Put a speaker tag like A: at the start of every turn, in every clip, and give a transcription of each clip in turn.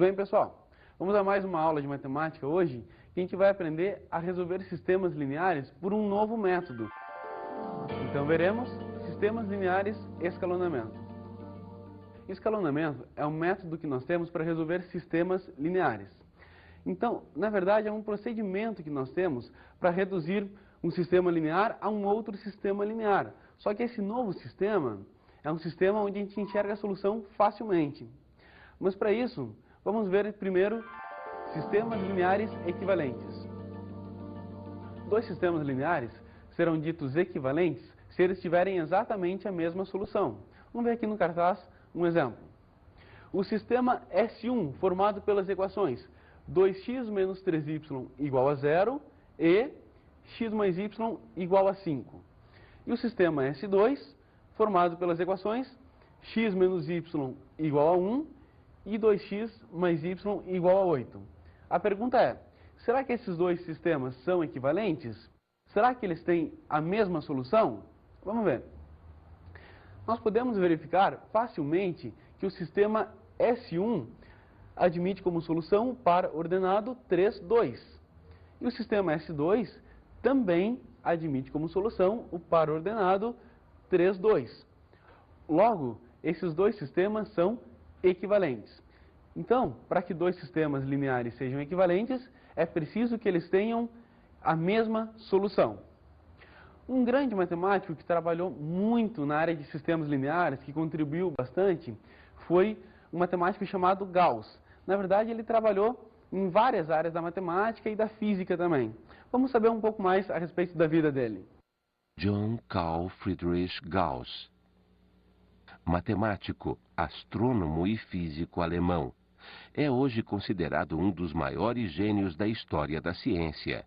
A: bem, pessoal? Vamos a mais uma aula de matemática hoje, que a gente vai aprender a resolver sistemas lineares por um novo método. Então veremos sistemas lineares escalonamento. Escalonamento é um método que nós temos para resolver sistemas lineares. Então, na verdade, é um procedimento que nós temos para reduzir um sistema linear a um outro sistema linear. Só que esse novo sistema é um sistema onde a gente enxerga a solução facilmente. Mas para isso, vamos ver primeiro sistemas lineares equivalentes. Dois sistemas lineares serão ditos equivalentes se eles tiverem exatamente a mesma solução. Vamos ver aqui no cartaz um exemplo. O sistema S1, formado pelas equações 2x menos 3y igual a 0 e x mais y igual a 5. E o sistema S2, formado pelas equações x menos y igual a 1 e 2x mais y igual a 8. A pergunta é, será que esses dois sistemas são equivalentes? Será que eles têm a mesma solução? Vamos ver. Nós podemos verificar facilmente que o sistema S1 admite como solução o par ordenado 3, 2. E o sistema S2 também admite como solução o par ordenado 3, 2. Logo, esses dois sistemas são equivalentes. Então, para que dois sistemas lineares sejam equivalentes, é preciso que eles tenham a mesma solução. Um grande matemático que trabalhou muito na área de sistemas lineares, que contribuiu bastante, foi um matemático chamado Gauss. Na verdade, ele trabalhou em várias áreas da matemática e da física também. Vamos saber um pouco mais a respeito da vida dele.
B: Johann Carl Friedrich Gauss, matemático, astrônomo e físico alemão, é hoje considerado um dos maiores gênios da história da ciência.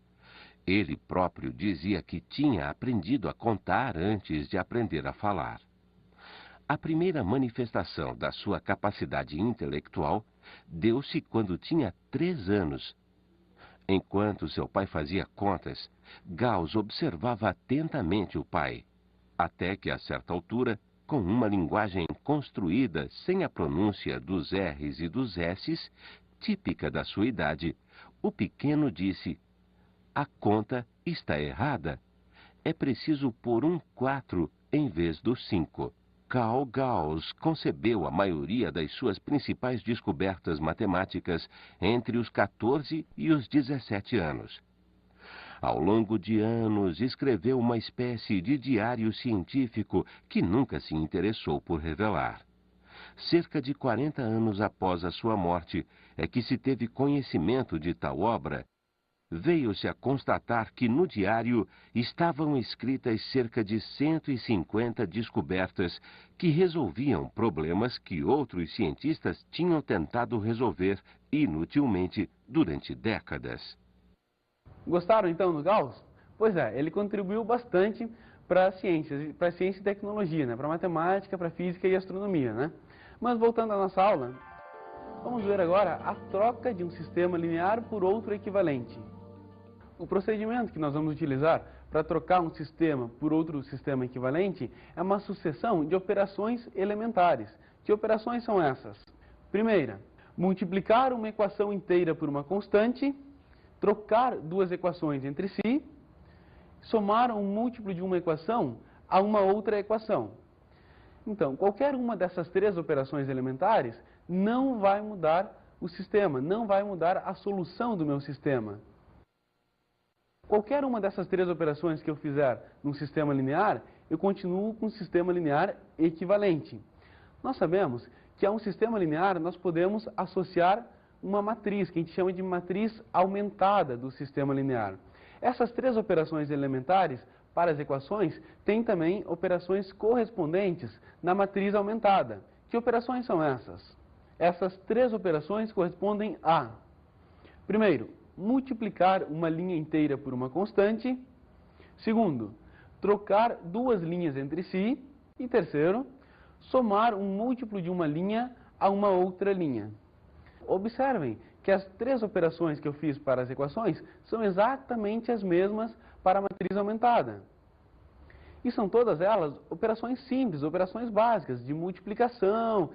B: Ele próprio dizia que tinha aprendido a contar antes de aprender a falar. A primeira manifestação da sua capacidade intelectual deu-se quando tinha 3 anos. Enquanto seu pai fazia contas, Gauss observava atentamente o pai, até que a certa altura, com uma linguagem construída sem a pronúncia dos R's e dos S's, típica da sua idade, o pequeno disse: "A conta está errada. É preciso pôr um 4 em vez do 5. Carl Gauss concebeu a maioria das suas principais descobertas matemáticas entre os 14 e os 17 anos. Ao longo de anos, escreveu uma espécie de diário científico que nunca se interessou por revelar. Cerca de 40 anos após a sua morte, é que se teve conhecimento de tal obra. Veio-se a constatar que no diário estavam escritas cerca de 150 descobertas que resolviam problemas que outros cientistas tinham tentado resolver inutilmente durante décadas.
A: Gostaram então do Gauss? Pois é, ele contribuiu bastante para a ciência e tecnologia, né? Para a matemática, para a física e astronomia, né? Mas voltando à nossa aula, vamos ver agora a troca de um sistema linear por outro equivalente. O procedimento que nós vamos utilizar para trocar um sistema por outro sistema equivalente é uma sucessão de operações elementares. Que operações são essas? Primeira, multiplicar uma equação inteira por uma constante, trocar duas equações entre si, somar um múltiplo de uma equação a uma outra equação. Então, qualquer uma dessas três operações elementares não vai mudar o sistema, não vai mudar a solução do meu sistema. Qualquer uma dessas três operações que eu fizer num sistema linear, eu continuo com um sistema linear equivalente. Nós sabemos que a um sistema linear nós podemos associar uma matriz, que a gente chama de matriz aumentada do sistema linear. Essas três operações elementares para as equações têm também operações correspondentes na matriz aumentada. Que operações são essas? Essas três operações correspondem a, primeiro, multiplicar uma linha inteira por uma constante. Segundo, trocar duas linhas entre si. E terceiro, somar um múltiplo de uma linha a uma outra linha. Observem que as três operações que eu fiz para as equações são exatamente as mesmas para a matriz aumentada. E são todas elas operações simples, operações básicas, de multiplicação,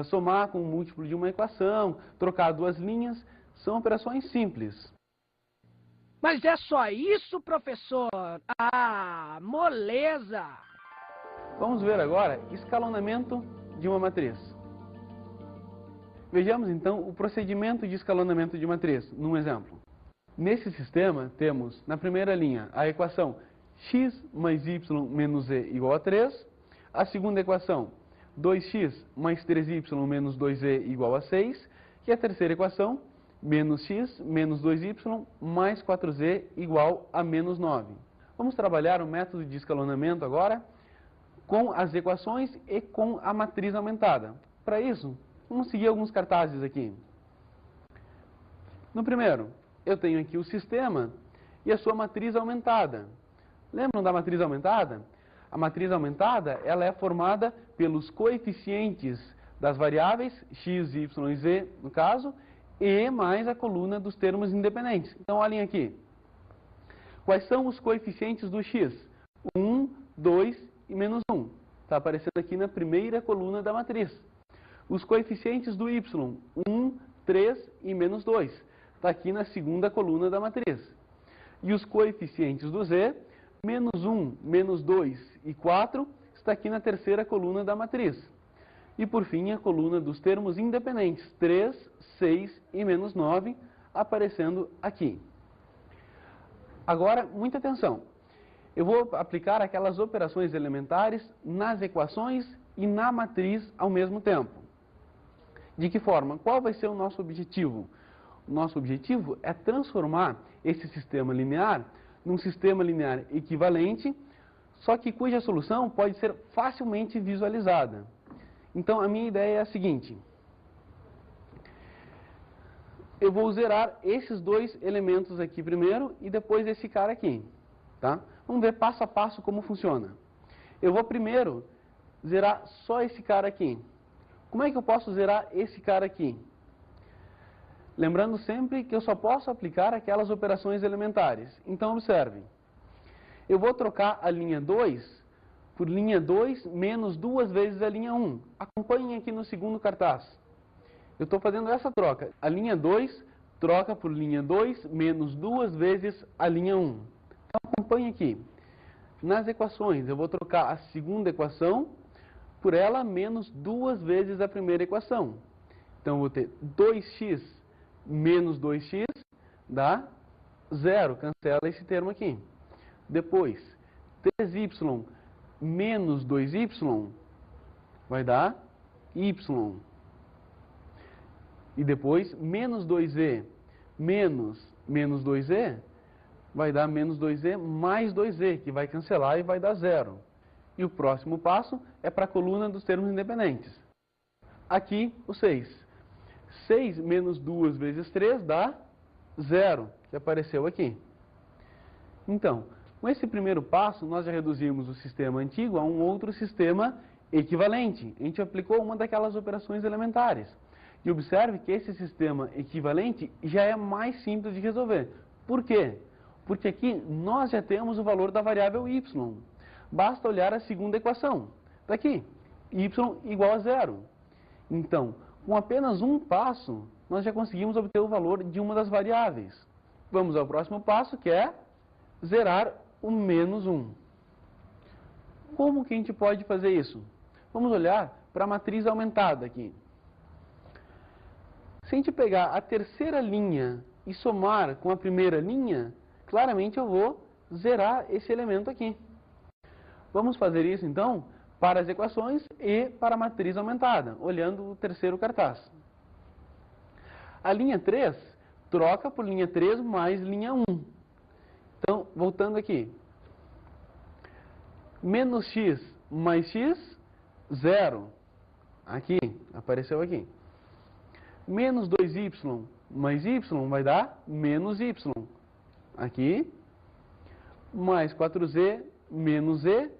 A: somar com o múltiplo de uma equação, trocar duas linhas, são operações simples.
C: Mas é só isso, professor? Ah, moleza!
A: Vamos ver agora escalonamento de uma matriz. Vejamos então o procedimento de escalonamento de matriz, num exemplo. Nesse sistema, temos na primeira linha a equação x mais y menos z igual a 3. A segunda equação, 2x mais 3y menos 2z igual a 6. E a terceira equação, menos x menos 2y mais 4z igual a menos 9. Vamos trabalhar o método de escalonamento agora com as equações e com a matriz aumentada. Para isso, vamos seguir alguns cartazes aqui. No primeiro, eu tenho aqui o sistema e a sua matriz aumentada. Lembram da matriz aumentada? A matriz aumentada, ela é formada pelos coeficientes das variáveis x, y e z, no caso, e mais a coluna dos termos independentes. Então, olhem aqui. Quais são os coeficientes do x? 1, 2 e menos 1. Está aparecendo aqui na primeira coluna da matriz. Os coeficientes do y, 1, 3 e menos 2. Está aqui na segunda coluna da matriz. E os coeficientes do z, menos 1, menos 2 e 4, está aqui na terceira coluna da matriz. E por fim, a coluna dos termos independentes, 3, 6 e menos 9, aparecendo aqui. Agora, muita atenção. Eu vou aplicar aquelas operações elementares nas equações e na matriz ao mesmo tempo. De que forma? Qual vai ser o nosso objetivo? O nosso objetivo é transformar esse sistema linear num sistema linear equivalente, só que cuja solução pode ser facilmente visualizada. Então, a minha ideia é a seguinte. Eu vou zerar esses dois elementos aqui primeiro e depois esse cara aqui. Tá? Vamos ver passo a passo como funciona. Eu vou primeiro zerar só esse cara aqui. Como é que eu posso zerar esse cara aqui? Lembrando sempre que eu só posso aplicar aquelas operações elementares. Então, observem. Eu vou trocar a linha 2 por linha 2 menos 2 vezes a linha 1. Acompanhem aqui no segundo cartaz. Eu estou fazendo essa troca. A linha 2 troca por linha 2 menos 2 vezes a linha 1. Então, acompanhe aqui. Nas equações, eu vou trocar a segunda equação por ela menos 2 vezes a primeira equação. Então, eu vou ter 2x menos 2x dá 0. Cancela esse termo aqui. Depois, 3y menos 2y vai dar y. E depois, menos 2z menos 2z vai dar menos 2z mais 2z, que vai cancelar e vai dar 0. E o próximo passo é para a coluna dos termos independentes. Aqui, o 6. 6 menos 2 vezes 3 dá 0, que apareceu aqui. Então, com esse primeiro passo, nós já reduzimos o sistema antigo a um outro sistema equivalente. A gente aplicou uma daquelas operações elementares. E observe que esse sistema equivalente já é mais simples de resolver. Por quê? Porque aqui nós já temos o valor da variável y. Basta olhar a segunda equação. Está aqui, y igual a 0. Então, com apenas um passo, nós já conseguimos obter o valor de uma das variáveis. Vamos ao próximo passo, que é zerar o menos 1. Como que a gente pode fazer isso? Vamos olhar para a matriz aumentada aqui. Se a gente pegar a terceira linha e somar com a primeira linha, claramente eu vou zerar esse elemento aqui. Vamos fazer isso, então, para as equações e para a matriz aumentada, olhando o terceiro cartaz. A linha 3 troca por linha 3 mais linha 1. Então, voltando aqui. Menos x mais x, 0. Aqui, apareceu aqui. Menos 2y mais y vai dar menos y. Aqui. Mais 4z menos z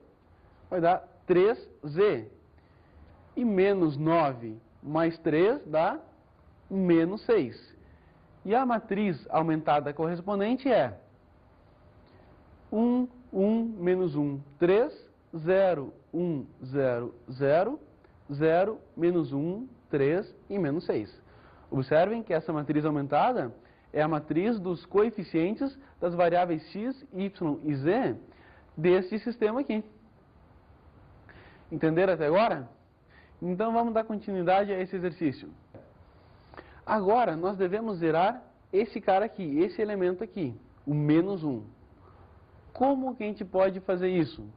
A: vai dar 3z. E menos 9 mais 3 dá menos 6. E a matriz aumentada correspondente é 1, 1, menos 1, 3, 0, 1, 0, 0, 0, menos 1, 3 e menos 6. Observem que essa matriz aumentada é a matriz dos coeficientes das variáveis x, y e z deste sistema aqui. Entenderam até agora? Então vamos dar continuidade a esse exercício. Agora nós devemos zerar esse cara aqui, esse elemento aqui, o menos 1. Como que a gente pode fazer isso?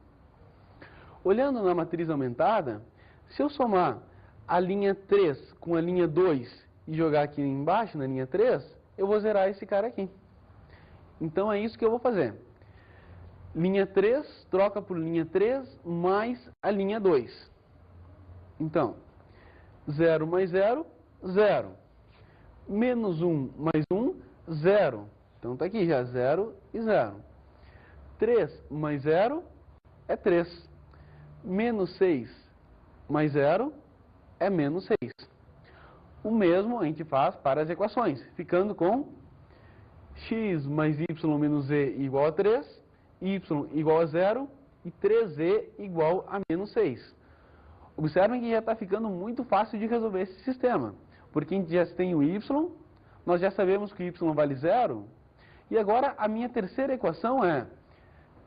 A: Olhando na matriz aumentada, se eu somar a linha 3 com a linha 2 e jogar aqui embaixo, na linha 3, eu vou zerar esse cara aqui. Então é isso que eu vou fazer. Linha 3 troca por linha 3 mais a linha 2. Então, 0 mais 0, 0. Menos 1 mais 1, 0. Então está aqui já 0 e 0. 3 mais 0 é 3. Menos 6 mais 0 é menos 6. O mesmo a gente faz para as equações, ficando com x mais y menos z igual a 3, y igual a 0 e 3z igual a menos 6. Observem que já está ficando muito fácil de resolver esse sistema, porque a gente já tem o y, nós já sabemos que o y vale 0, e agora a minha terceira equação é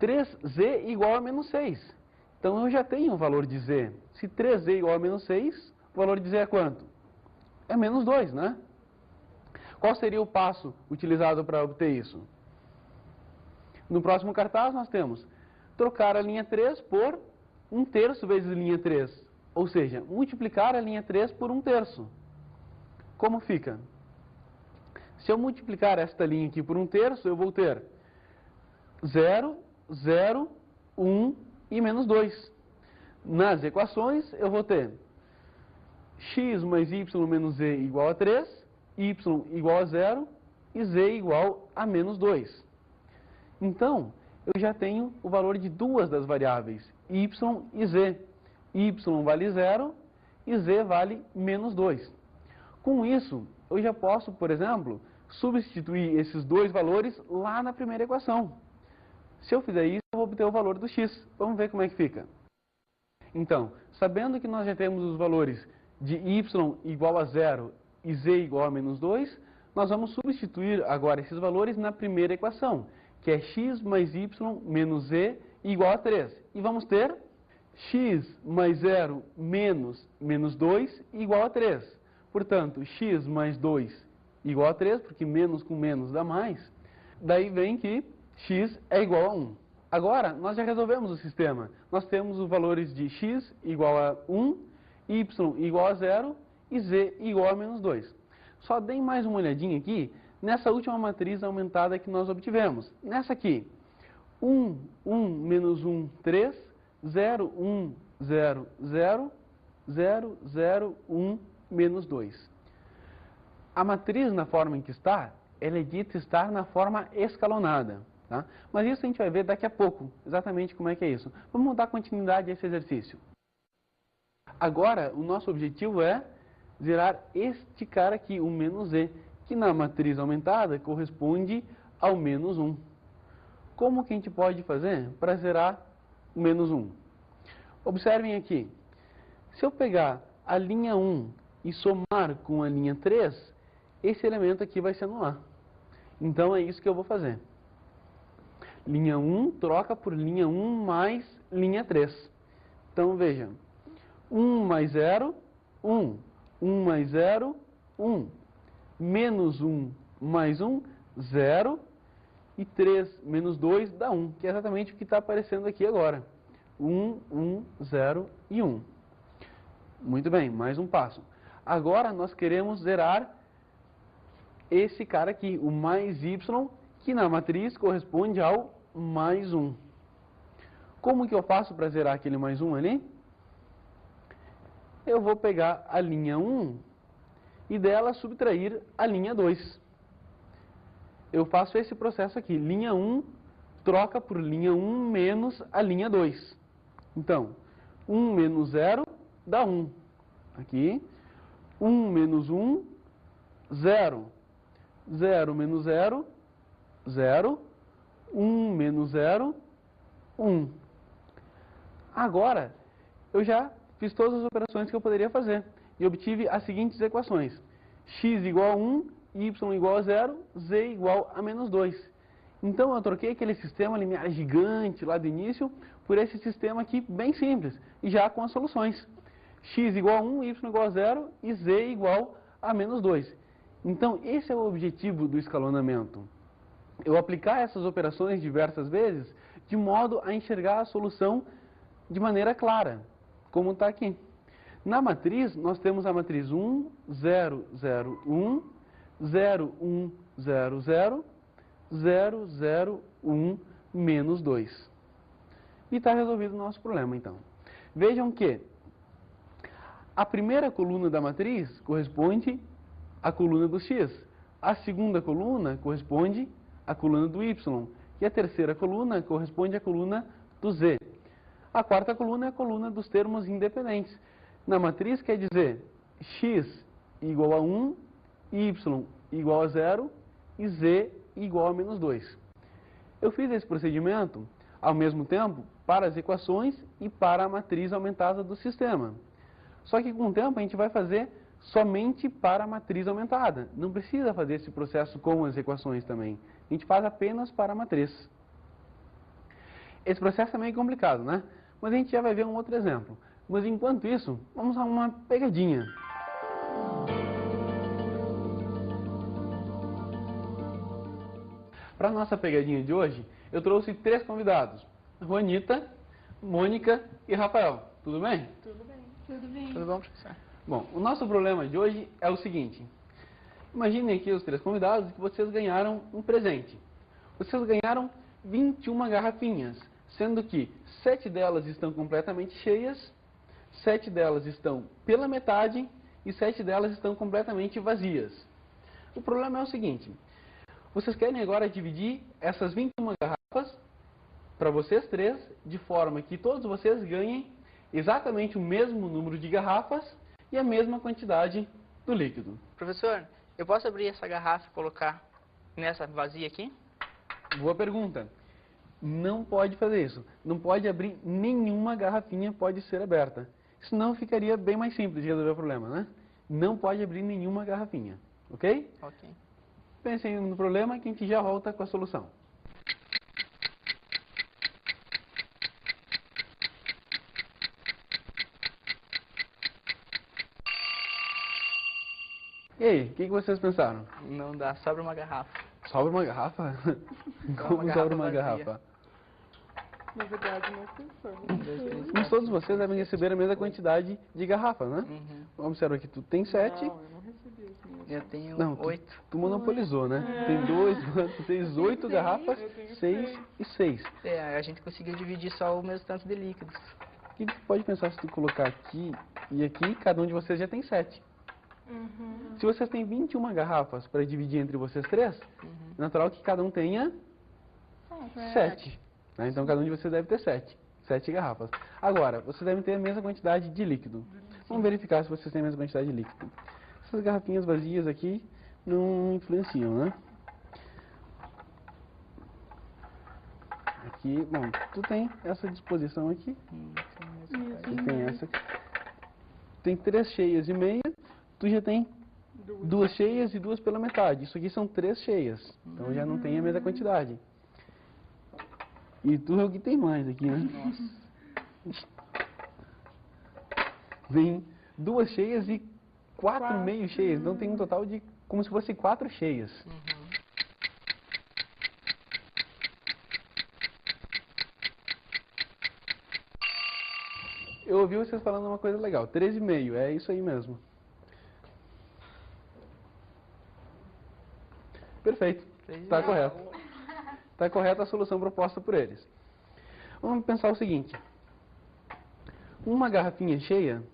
A: 3z igual a menos 6. Então eu já tenho o valor de z. Se 3z igual a menos 6, o valor de z é quanto? É menos 2, né? Qual seria o passo utilizado para obter isso? No próximo cartaz nós temos trocar a linha 3 por 1/3 vezes linha 3. Ou seja, multiplicar a linha 3 por 1/3. Como fica? Se eu multiplicar esta linha aqui por 1/3, eu vou ter 0, 0, 1 e menos 2. Nas equações eu vou ter x mais y menos z igual a 3, y igual a 0 e z igual a menos 2. Então, eu já tenho o valor de duas das variáveis, y e z. Y vale 0 e z vale menos 2. Com isso, eu já posso, por exemplo, substituir esses dois valores lá na primeira equação. Se eu fizer isso, eu vou obter o valor do x. Vamos ver como é que fica. Então, sabendo que nós já temos os valores de y igual a 0 e z igual a menos 2, nós vamos substituir agora esses valores na primeira equação, que é x mais y menos z igual a 3. E vamos ter x mais 0 menos menos 2 igual a 3. Portanto, x mais 2 igual a 3, porque menos com menos dá mais. Daí vem que x é igual a 1. Agora, nós já resolvemos o sistema. Nós temos os valores de x igual a 1, y igual a 0 e z igual a menos 2. Só deem mais uma olhadinha aqui nessa última matriz aumentada que nós obtivemos. Nessa aqui, 1, 1, menos 1, 3, 0, 1, 0, 0, 0, 0, 1, menos 2. A matriz na forma em que está, ela é dita estar na forma escalonada. Tá? Mas isso a gente vai ver daqui a pouco, exatamente como é que é isso. Vamos dar continuidade a esse exercício. Agora, o nosso objetivo é zerar este cara aqui, o menos z, que na matriz aumentada corresponde ao menos 1. Como que a gente pode fazer para zerar o menos 1? Observem aqui. Se eu pegar a linha 1 e somar com a linha 3, esse elemento aqui vai se anular. Então é isso que eu vou fazer. Linha 1 troca por linha 1 mais linha 3. Então veja, 1 mais 0, 1. 1 mais 0, 1. Menos 1 mais 1, 0. E 3 menos 2 dá 1, que é exatamente o que está aparecendo aqui agora. 1, 1, 0 e 1. Muito bem, mais um passo. Agora nós queremos zerar esse cara aqui, o mais y, que na matriz corresponde ao mais 1. Como que eu faço para zerar aquele mais 1 ali? Eu vou pegar a linha 1 e dela subtrair a linha 2. Eu faço esse processo aqui. Linha 1 troca por linha 1 menos a linha 2. Então, 1 menos 0 dá 1. Aqui, 1 menos 1, 0. 0 menos 0, 0. 1 menos 0, 1. Agora, eu já fiz todas as operações que eu poderia fazer e obtive as seguintes equações. X igual a 1, y igual a 0, z igual a menos 2. Então, eu troquei aquele sistema linear gigante lá do início por esse sistema aqui bem simples, e já com as soluções. X igual a 1, y igual a 0 e z igual a menos 2. Então, esse é o objetivo do escalonamento. Eu aplicar essas operações diversas vezes, de modo a enxergar a solução de maneira clara, como está aqui. Na matriz, nós temos a matriz 1, 0, 0, 1, 0, 1, 0, 0, 0, 0, 1, menos 2. E está resolvido o nosso problema, então. Vejam que a primeira coluna da matriz corresponde à coluna do x. A segunda coluna corresponde à coluna do y. E a terceira coluna corresponde à coluna do z. A quarta coluna é a coluna dos termos independentes. Na matriz quer dizer x igual a 1, y igual a 0 e z igual a menos 2. Eu fiz esse procedimento, ao mesmo tempo, para as equações e para a matriz aumentada do sistema. Só que com o tempo a gente vai fazer somente para a matriz aumentada. Não precisa fazer esse processo com as equações também. A gente faz apenas para a matriz. Esse processo é meio complicado, né? Mas a gente já vai ver um outro exemplo. Mas enquanto isso, vamos a uma pegadinha. Para a nossa pegadinha de hoje, eu trouxe 3 convidados. Juanita, Mônica e Rafael. Tudo bem?
D: Tudo bem.
C: Tudo bem?
D: Tudo bom, professor?
A: Bom, o nosso problema de hoje é o seguinte. Imaginem aqui os 3 convidados que vocês ganharam um presente. Vocês ganharam 21 garrafinhas, sendo que 7 delas estão completamente cheias, 7 delas estão pela metade e 7 delas estão completamente vazias. O problema é o seguinte. Vocês querem agora dividir essas 21 garrafas para vocês 3, de forma que todos vocês ganhem exatamente o mesmo número de garrafas e a mesma quantidade do líquido.
D: Professor, eu posso abrir essa garrafa e colocar nessa vazia aqui?
A: Boa pergunta. Não pode fazer isso. Não pode abrir nenhuma garrafinha, pode ser aberta. Senão ficaria bem mais simples de resolver o problema, né? Não pode abrir nenhuma garrafinha, ok?
D: Ok.
A: Pensem no problema que a gente já volta com a solução. E aí, o que vocês pensaram?
D: Não dá, sobra uma garrafa.
A: Sobra uma garrafa? Como
D: uma
A: sobra uma
D: garrafa
A: garrafa?
E: Na verdade, nós pensamos.
A: Mas todos vocês devem receber a mesma quantidade de garrafas, né?
D: Uhum.
A: Observa que tu tem 7.
E: Não, eu não recebi as minhas.
D: Eu tenho
A: Não,
D: 8.
A: tu monopolizou, né?
E: É.
A: Tem 2, tu tens 8 garrafas,
E: eu tenho
A: 6
E: seis.
A: e 6.
D: É, a gente conseguiu dividir só o mesmo tanto de líquidos.
A: O que tu pode pensar se tu colocar aqui e aqui, cada um de vocês já tem 7.
E: Uhum.
A: Se vocês têm 21 garrafas para dividir entre vocês 3, é natural que cada um tenha 7. Né? Então cada um de vocês deve ter 7 garrafas. Agora, vocês devem ter a mesma quantidade de líquido. Vamos verificar se vocês têm a mesma quantidade de líquido. Essas garrafinhas vazias aqui não influenciam, né? Aqui, bom, tu tem essa disposição aqui. Tu tem essa. Tem 3 cheias e meia. Tu já tem 2 cheias e 2 pela metade. Isso aqui são 3 cheias. Então já não tem a mesma quantidade. E tu é o que tem mais aqui, né?
D: Nossa.
A: Vem 2 cheias e 4 meio cheias. Então tem um total de como se fosse 4 cheias.
D: Uhum.
A: Eu ouvi vocês falando uma coisa legal. 13,5, é isso aí mesmo. Perfeito. Está correto. Está correta a solução proposta por eles. Vamos pensar o seguinte. Uma garrafinha cheia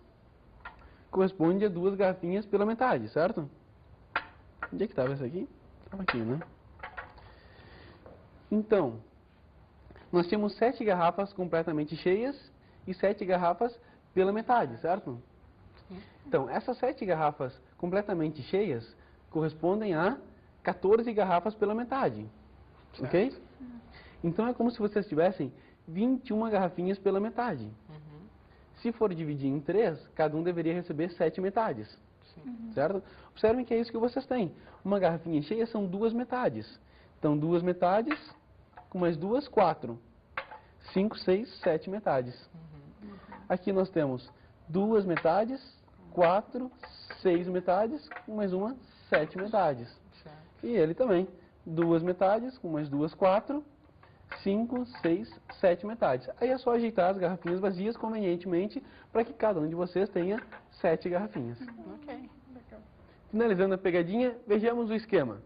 A: corresponde a 2 garrafinhas pela metade, certo? Onde é que estava isso aqui? Estava aqui, né? Então, nós tínhamos 7 garrafas completamente cheias e 7 garrafas pela metade, certo? Então, essas 7 garrafas completamente cheias correspondem a 14 garrafas pela metade, ok? Então, é como se vocês tivessem 21 garrafinhas pela metade.
D: Uhum.
A: Se for dividir em 3, cada um deveria receber 7 metades. Certo? Observem que é isso que vocês têm. Uma garrafinha cheia são 2 metades. Então, 2 metades com mais 2, 4. 5, 6, 7 metades. Aqui nós temos 2 metades, 4, 6 metades, com mais uma, 7 metades. E ele também. 2 metades, com mais 2, 4, 5, 6, 7 metades. Aí é só ajeitar as garrafinhas vazias convenientemente para que cada um de vocês tenha 7 garrafinhas.
D: Ok.
A: Finalizando a pegadinha, vejamos o esquema.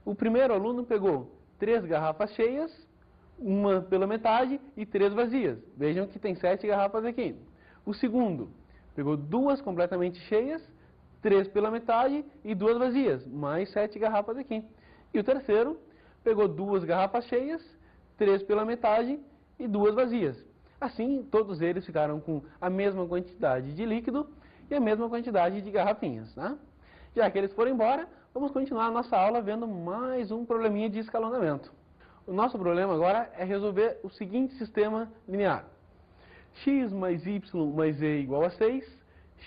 A: O primeiro aluno pegou 3 garrafas cheias, uma pela metade e 3 vazias. Vejam que tem 7 garrafas aqui. O segundo pegou 2 completamente cheias, 3 pela metade e 2 vazias, mais 7 garrafas aqui. E o terceiro pegou 2 garrafas cheias, 3 pela metade e 2 vazias. Assim, todos eles ficaram com a mesma quantidade de líquido e a mesma quantidade de garrafinhas. Tá? Já que eles foram embora, vamos continuar a nossa aula vendo mais um probleminha de escalonamento. O nosso problema agora é resolver o seguinte sistema linear. X mais y mais z igual a 6,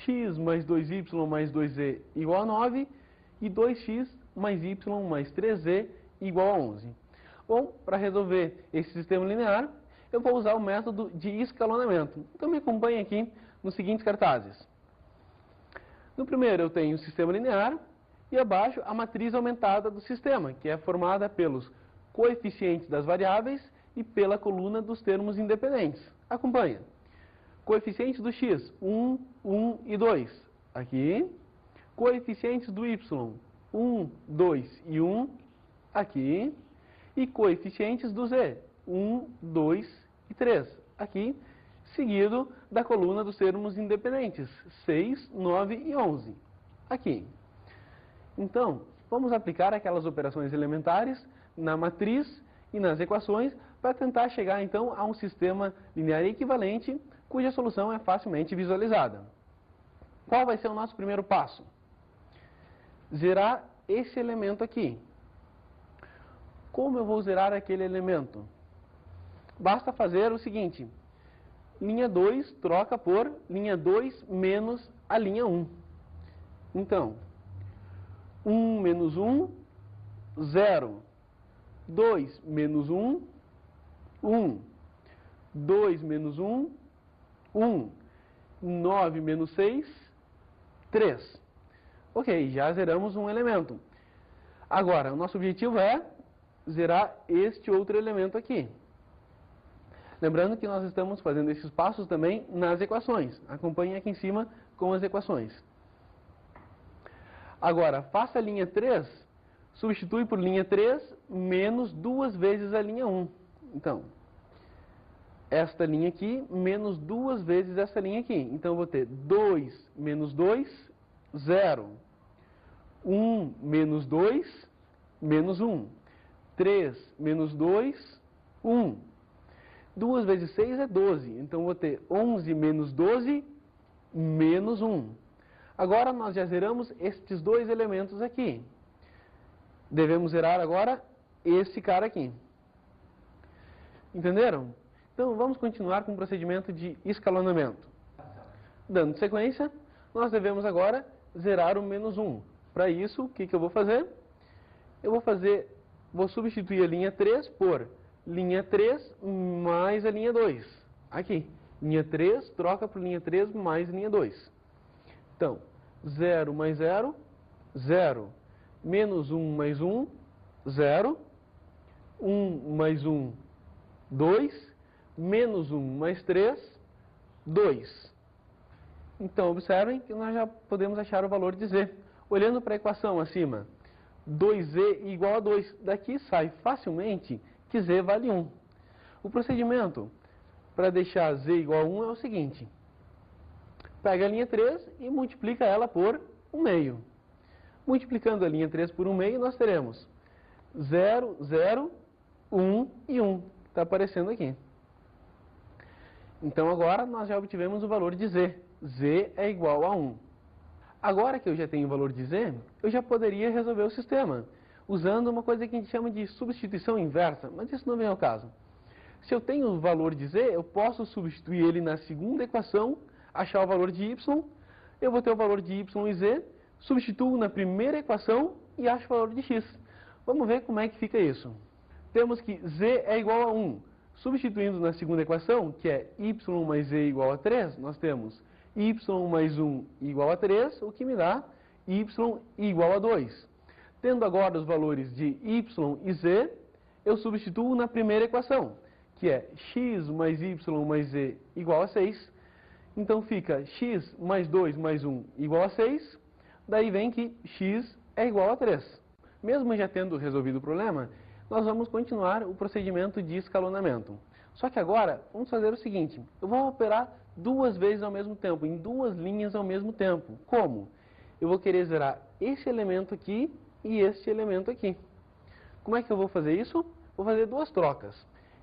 A: x mais 2y mais 2z igual a 9 e 2x mais y mais 3z igual a 11. Bom, para resolver esse sistema linear, eu vou usar o método de escalonamento. Então me acompanhe aqui nos seguintes cartazes. No primeiro eu tenho o sistema linear e abaixo a matriz aumentada do sistema, que é formada pelos coeficientes das variáveis e pela coluna dos termos independentes. Acompanha. Coeficientes do x, 1, 1 e 2. Aqui. Coeficientes do y, 1, 2 e 1. Aqui. E coeficientes do z, 1, 2 e 3. Aqui. Seguido da coluna dos termos independentes, 6, 9 e 11. Aqui. Então, vamos aplicar aquelas operações elementares na matriz e nas equações para tentar chegar, então, a um sistema linear equivalente cuja solução é facilmente visualizada. Qual vai ser o nosso primeiro passo? Zerar esse elemento aqui. Como eu vou zerar aquele elemento? Basta fazer o seguinte. Linha 2 troca por linha 2 menos a linha 1. Então, 1 menos 1, 0. 2 menos 1, 1. 2 menos 1, 1. 9 menos 6, 3. Ok, já zeramos um elemento. Agora, o nosso objetivo é zerar este outro elemento aqui. Lembrando que nós estamos fazendo esses passos também nas equações. Acompanhe aqui em cima com as equações. Agora, faça a linha 3, substitui por linha 3 menos 2 vezes a linha 1. Então, esta linha aqui menos 2 vezes essa linha aqui. Então, eu vou ter 2 menos 2, 0. 1 menos 2, menos 1. 3 menos 2, 1. 2 vezes 6 é 12. Então, eu vou ter 11 menos 12, menos 1. Agora, nós já zeramos estes dois elementos aqui. Devemos zerar agora esse cara aqui. Entenderam? Então, vamos continuar com o procedimento de escalonamento. Dando sequência, nós devemos agora zerar o menos 1. Para isso, o que eu vou fazer? Eu vou substituir a linha 3 por linha 3 mais a linha 2. Aqui, linha 3 troca por linha 3 mais linha 2. Então, 0 mais 0, 0. Menos 1 mais 1, 0. 1 mais 1, 2. Menos 1 mais 3, 2. Então, observem que nós já podemos achar o valor de z. Olhando para a equação acima, 2z igual a 2. Daqui sai facilmente que z vale 1. O procedimento para deixar z igual a 1 é o seguinte. Pega a linha 3 e multiplica ela por 1/2. Multiplicando a linha 3 por 1/2, nós teremos 0, 0, 1 e 1. Está aparecendo aqui. Então, agora nós já obtivemos o valor de z. z é igual a 1. Agora que eu já tenho o valor de z, eu já poderia resolver o sistema, usando uma coisa que a gente chama de substituição inversa, mas isso não vem ao caso. Se eu tenho o valor de z, eu posso substituir ele na segunda equação achar o valor de y, eu vou ter o valor de y e z, substituo na primeira equação e acho o valor de x. Vamos ver como é que fica isso. Temos que z é igual a 1. Substituindo na segunda equação, que é y mais z igual a 3, nós temos y mais 1 igual a 3, o que me dá y igual a 2. Tendo agora os valores de y e z, eu substituo na primeira equação, que é x mais y mais z igual a 6. Então fica x mais 2 mais 1 igual a 6. Daí vem que x é igual a 3. Mesmo já tendo resolvido o problema, nós vamos continuar o procedimento de escalonamento. Só que agora, vamos fazer o seguinte, eu vou operar duas vezes ao mesmo tempo, em duas linhas ao mesmo tempo. Como? Eu vou querer zerar esse elemento aqui e este elemento aqui. Como é que eu vou fazer isso? Vou fazer duas trocas.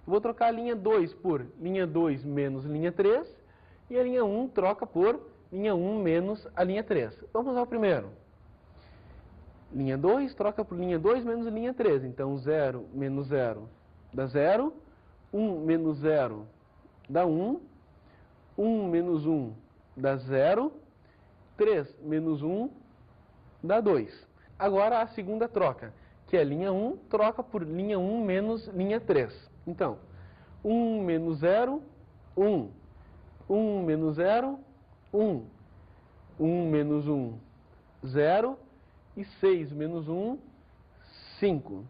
A: Eu vou trocar a linha 2 por linha 2 menos linha 3, e a linha 1 troca por linha 1 menos a linha 3. Vamos ao primeiro. Linha 2 troca por linha 2 menos linha 3. Então, 0 menos 0 dá 0. 1 menos 0 dá 1. 1 menos 1 dá 0. 3 menos 1 dá 2. Agora, a segunda troca, que é linha 1, troca por linha 1 menos linha 3. Então, 1 menos 0, 1. 1 menos 0, 1. 1 menos 1, 0. E 6 menos 1, 5.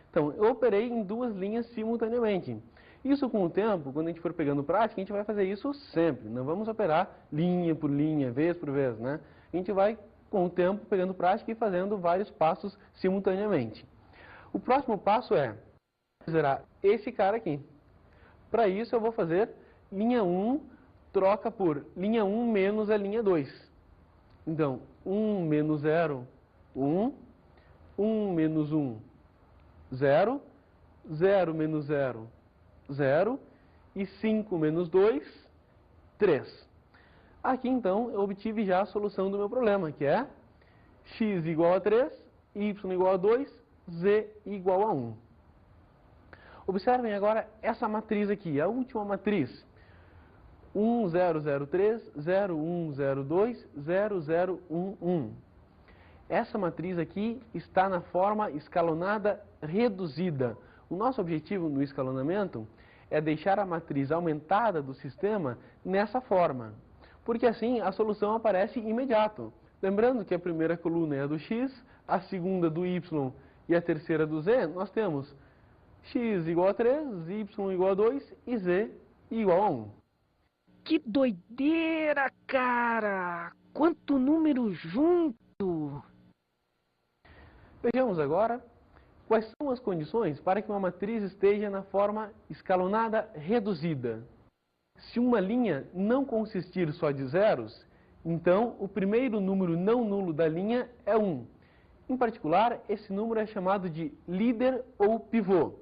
A: Então, eu operei em duas linhas simultaneamente. Isso com o tempo, quando a gente for pegando prática, a gente vai fazer isso sempre. Não vamos operar linha por linha, vez por vez, né? A gente vai, com o tempo, pegando prática e fazendo vários passos simultaneamente. O próximo passo é zerar esse cara aqui. Para isso, eu vou fazer linha 1 troca por linha 1 menos a linha 2. Então, 1 menos 0, 1, 1 menos 1, 0, 0 menos 0, 0, e 5 menos 2, 3. Aqui, então, eu obtive já a solução do meu problema, que é x igual a 3, y igual a 2, z igual a 1. Observem agora essa matriz aqui, a última matriz. 1, 0, 0, 3, 0, 1, 0, 2, 0, 0, 1, 1. Essa matriz aqui está na forma escalonada reduzida. O nosso objetivo no escalonamento é deixar a matriz aumentada do sistema nessa forma, porque assim a solução aparece imediato. Lembrando que a primeira coluna é a do x, a segunda do y e a terceira do z, nós temos x igual a 3, y igual a 2 e z igual a 1.
C: Que doideira, cara! Quanto número junto!
A: Vejamos agora quais são as condições para que uma matriz esteja na forma escalonada reduzida. Se uma linha não consistir só de zeros, então o primeiro número não nulo da linha é 1. Em particular, esse número é chamado de líder ou pivô.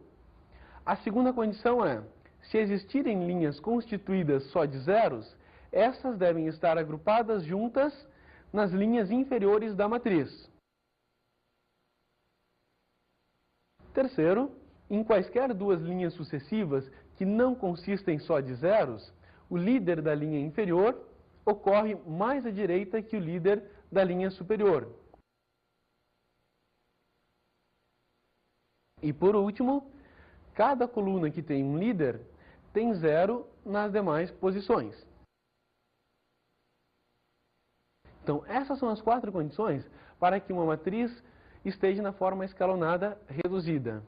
A: A segunda condição é, se existirem linhas constituídas só de zeros, essas devem estar agrupadas juntas nas linhas inferiores da matriz. Terceiro, em quaisquer duas linhas sucessivas que não consistem só de zeros, o líder da linha inferior ocorre mais à direita que o líder da linha superior. E por último, cada coluna que tem um líder tem zero nas demais posições. Então, essas são as quatro condições para que uma matriz esteja na forma escalonada reduzida.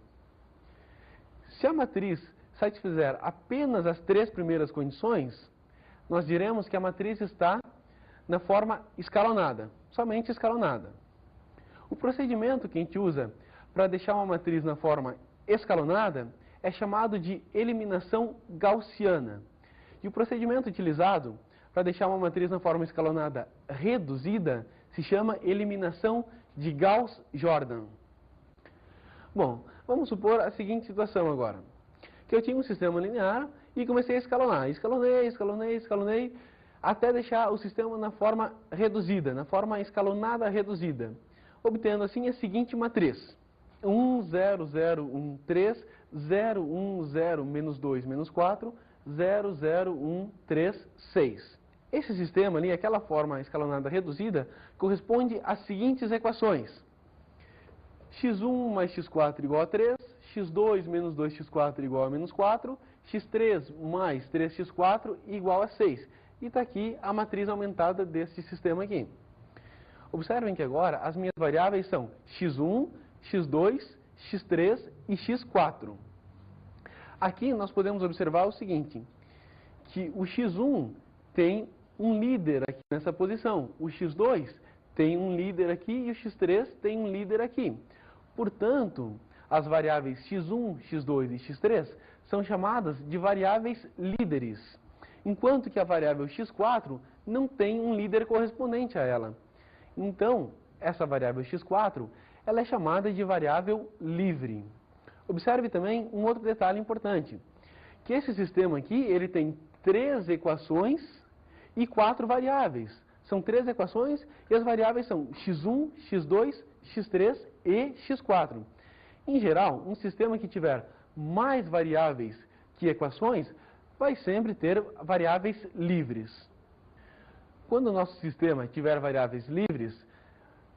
A: Se a matriz satisfizer apenas as três primeiras condições, nós diremos que a matriz está na forma escalonada, somente escalonada. O procedimento que a gente usa para deixar uma matriz na forma escalonada é chamado de eliminação gaussiana. E o procedimento utilizado para deixar uma matriz na forma escalonada reduzida se chama eliminação de Gauss-Jordan. Bom, vamos supor a seguinte situação agora. Que eu tinha um sistema linear e comecei a escalonar. Escalonei, até deixar o sistema na forma reduzida, na forma escalonada reduzida. Obtendo assim a seguinte matriz. 1, 0, 0, 1, 3, 0, 1, 0, menos 2, menos 4, 0, 0, 1, 3, 6. Esse sistema ali, aquela forma escalonada reduzida, corresponde às seguintes equações. x1 mais x4 igual a 3, x2 menos 2x4 igual a menos 4, x3 mais 3x4 igual a 6. E está aqui a matriz aumentada desse sistema aqui. Observem que agora as minhas variáveis são x1, x2, x3 e x4. Aqui nós podemos observar o seguinte, que o x1 tem um líder aqui nessa posição, o x2 tem um líder aqui e o x3 tem um líder aqui. Portanto, as variáveis x1, x2 e x3 são chamadas de variáveis líderes, enquanto que a variável x4 não tem um líder correspondente a ela. Então, essa variável x4, ela é chamada de variável livre. Observe também um outro detalhe importante, que esse sistema aqui, ele tem 3 equações e 4 variáveis. São 3 equações e as variáveis são x1, x2, x3 e x4. Em geral, um sistema que tiver mais variáveis que equações, vai sempre ter variáveis livres. Quando o nosso sistema tiver variáveis livres,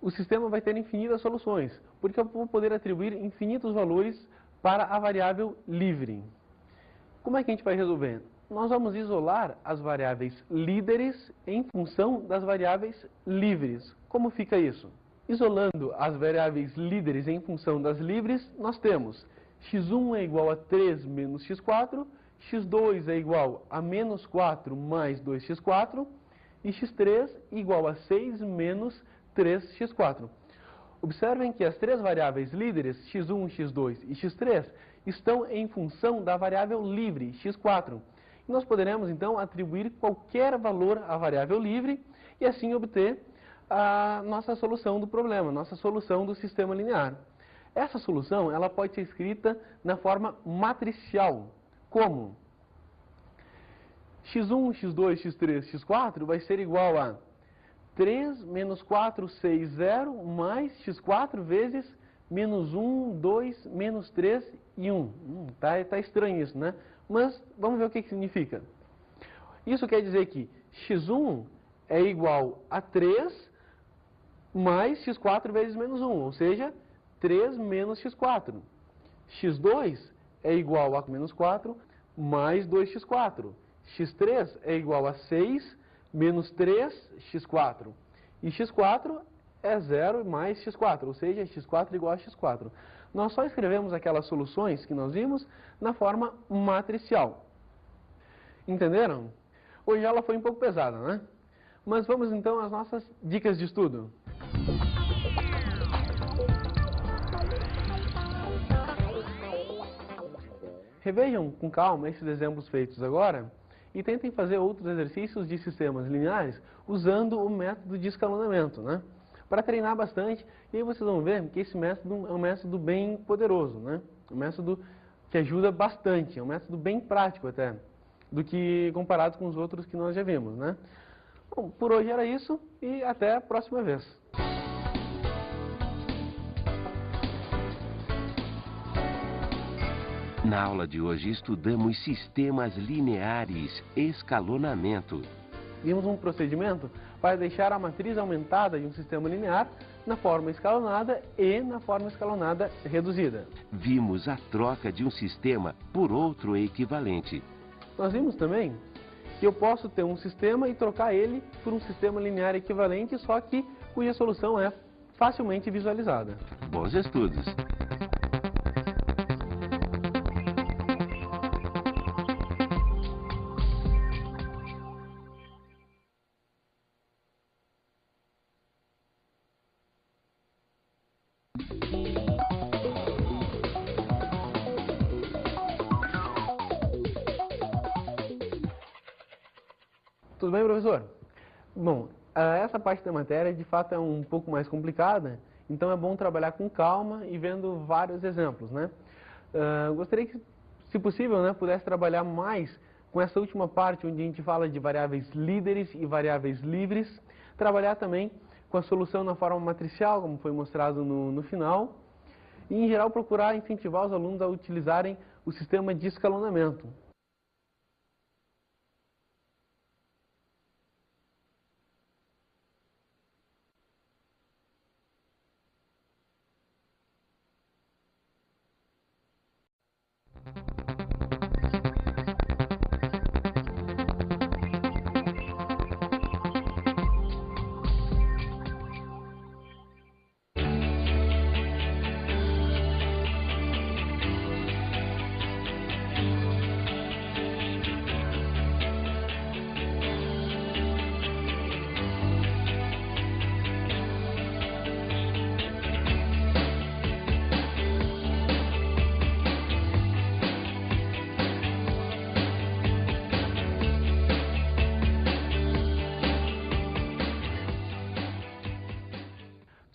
A: o sistema vai ter infinitas soluções, porque eu vou poder atribuir infinitos valores para a variável livre. Como é que a gente vai resolver? Nós vamos isolar as variáveis líderes em função das variáveis livres. Como fica isso? Isolando as variáveis líderes em função das livres, nós temos x1 é igual a 3 menos x4, x2 é igual a menos 4 mais 2x4, e x3 igual a 6 menos 3x4. Observem que as 3 variáveis líderes, x1, x2 e x3, estão em função da variável livre, x4. E nós poderemos, então, atribuir qualquer valor à variável livre e assim obter a nossa solução do problema, nossa solução do sistema linear. Essa solução ela pode ser escrita na forma matricial. Como? x1, x2, x3, x4 vai ser igual a 3 menos 4, 6, 0, mais x4 vezes menos 1, 2, menos 3 e 1. Tá estranho isso, né? Mas vamos ver o que significa. Isso quer dizer que x1 é igual a 3 mais x4 vezes menos 1, ou seja, 3 menos x4. x2 é igual a menos 4 mais 2x4. x3 é igual a 6 menos 3x4. E x4 é 0 mais x4, ou seja, x4 igual a x4. Nós só escrevemos aquelas soluções que nós vimos na forma matricial. Entenderam? Hoje ela foi um pouco pesada, né? Mas vamos então às nossas dicas de estudo. Revejam com calma esses exemplos feitos agora e tentem fazer outros exercícios de sistemas lineares usando o método de escalonamento, né? Para treinar bastante, e aí vocês vão ver que esse método é um método bem poderoso, né? Um método que ajuda bastante, é um método bem prático até, do que comparado com os outros que nós já vimos, né? Bom, por hoje era isso e até a próxima vez.
B: Na aula de hoje estudamos sistemas lineares, escalonamento.
A: Vimos um procedimento para deixar a matriz aumentada de um sistema linear na forma escalonada e na forma escalonada reduzida.
B: Vimos a troca de um sistema por outro equivalente.
A: Nós vimos também que eu posso ter um sistema e trocar ele por um sistema linear equivalente, só que cuja solução é facilmente visualizada.
B: Bons estudos!
A: Tudo bem, professor? Bom, essa parte da matéria de fato é um pouco mais complicada, então é bom trabalhar com calma e vendo vários exemplos, né? Gostaria que, se possível, né, pudesse trabalhar mais com essa última parte onde a gente fala de variáveis líderes e variáveis livres, trabalhar também com a solução na forma matricial, como foi mostrado no final, e em geral procurar incentivar os alunos a utilizarem o sistema de escalonamento.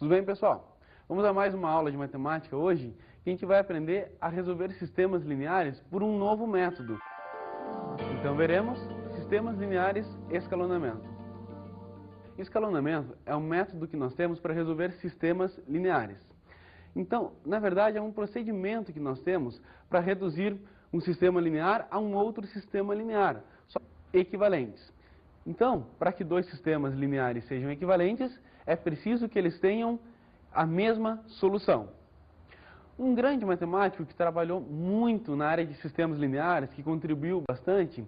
A: Tudo bem, pessoal? Vamos a mais uma aula de matemática hoje, que a gente vai aprender a resolver sistemas lineares por um novo método. Então veremos sistemas lineares escalonamento. Escalonamento é um método que nós temos para resolver sistemas lineares. Então, na verdade, é um procedimento que nós temos para reduzir um sistema linear a um outro sistema linear, só equivalentes. Então, para que dois sistemas lineares sejam equivalentes, é preciso que eles tenham a mesma solução. Um grande matemático que trabalhou muito na área de sistemas lineares, que contribuiu bastante,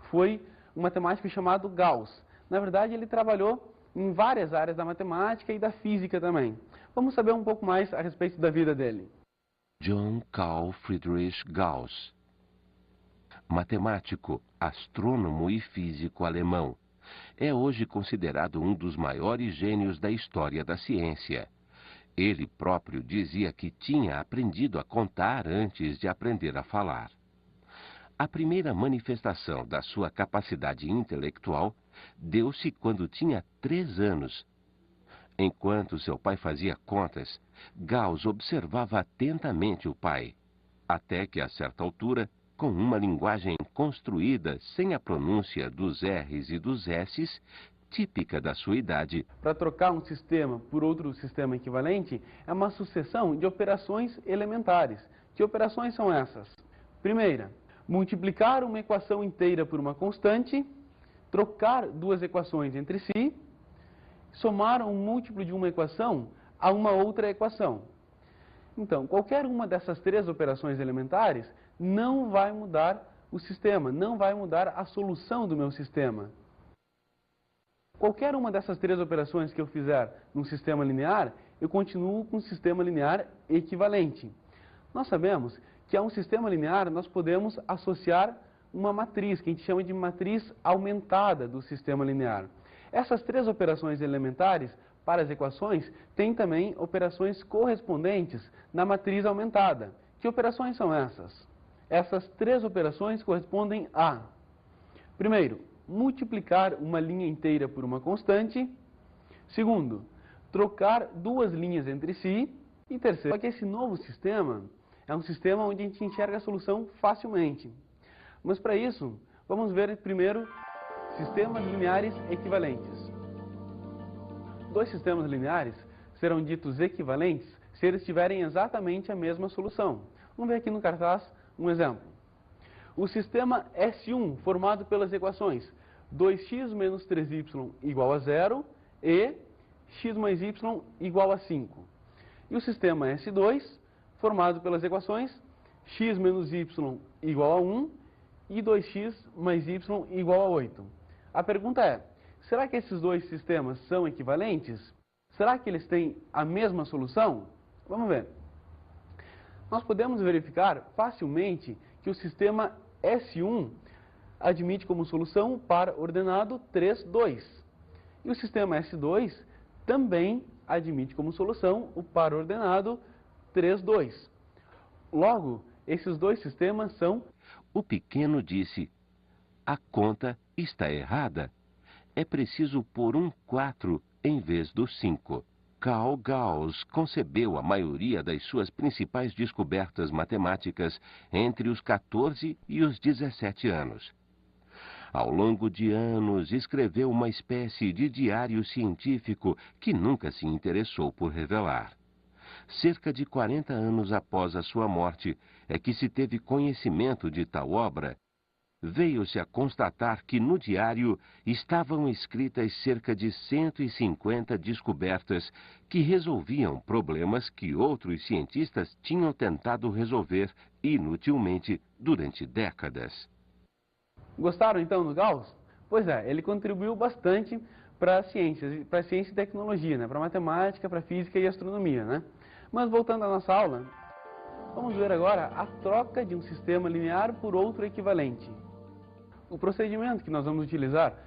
A: foi um matemático chamado Gauss. Na verdade, ele trabalhou em várias áreas da matemática e da física também. Vamos saber um pouco mais a respeito da vida dele.
B: Johann Carl Friedrich Gauss. Matemático, astrônomo e físico alemão. É hoje considerado um dos maiores gênios da história da ciência. Ele próprio dizia que tinha aprendido a contar antes de aprender a falar. A primeira manifestação da sua capacidade intelectual deu-se quando tinha 3 anos. Enquanto seu pai fazia contas, Gauss observava atentamente o pai, até que, a certa altura, com uma linguagem construída sem a pronúncia dos R's e dos S's, típica da sua idade.
A: Para trocar um sistema por outro sistema equivalente, é uma sucessão de operações elementares. Que operações são essas? Primeira, multiplicar uma equação inteira por uma constante, trocar duas equações entre si, somar um múltiplo de uma equação a uma outra equação. Então, qualquer uma dessas 3 operações elementares não vai mudar o sistema, não vai mudar a solução do meu sistema. Qualquer uma dessas 3 operações que eu fizer num sistema linear, eu continuo com um sistema linear equivalente. Nós sabemos que a um sistema linear nós podemos associar uma matriz, que a gente chama de matriz aumentada do sistema linear. Essas 3 operações elementares para as equações têm também operações correspondentes na matriz aumentada. Que operações são essas? Essas 3 operações correspondem a, primeiro, multiplicar uma linha inteira por uma constante. Segundo, trocar duas linhas entre si. E terceiro, só que esse novo sistema é um sistema onde a gente enxerga a solução facilmente. Mas para isso, vamos ver primeiro sistemas lineares equivalentes. 2 sistemas lineares serão ditos equivalentes se eles tiverem exatamente a mesma solução. Vamos ver aqui no cartaz um exemplo. O sistema S1, formado pelas equações 2x menos 3y igual a 0 e x mais y igual a 5. E o sistema S2, formado pelas equações x menos y igual a 1 e 2x mais y igual a 8. A pergunta é, será que esses 2 sistemas são equivalentes? Será que eles têm a mesma solução? Vamos ver. Nós podemos verificar facilmente que o sistema S1 admite como solução o par ordenado 3, 2. E o sistema S2 também admite como solução o par ordenado 3, 2. Logo, esses 2 sistemas são...
B: O pequeno disse, a conta está errada. É preciso pôr um 4 em vez do 5. Carl Gauss concebeu a maioria das suas principais descobertas matemáticas entre os 14 e os 17 anos. Ao longo de anos, escreveu uma espécie de diário científico que nunca se interessou por revelar. Cerca de 40 anos após a sua morte, é que se teve conhecimento de tal obra. Veio-se a constatar que no diário estavam escritas cerca de 150 descobertas que resolviam problemas que outros cientistas tinham tentado resolver inutilmente durante décadas.
A: Gostaram então do Gauss? Pois é, ele contribuiu bastante para ciência e tecnologia, né? Para matemática, para física e astronomia, né? Mas voltando à nossa aula, vamos ver agora a troca de um sistema linear por outro equivalente. O procedimento que nós vamos utilizar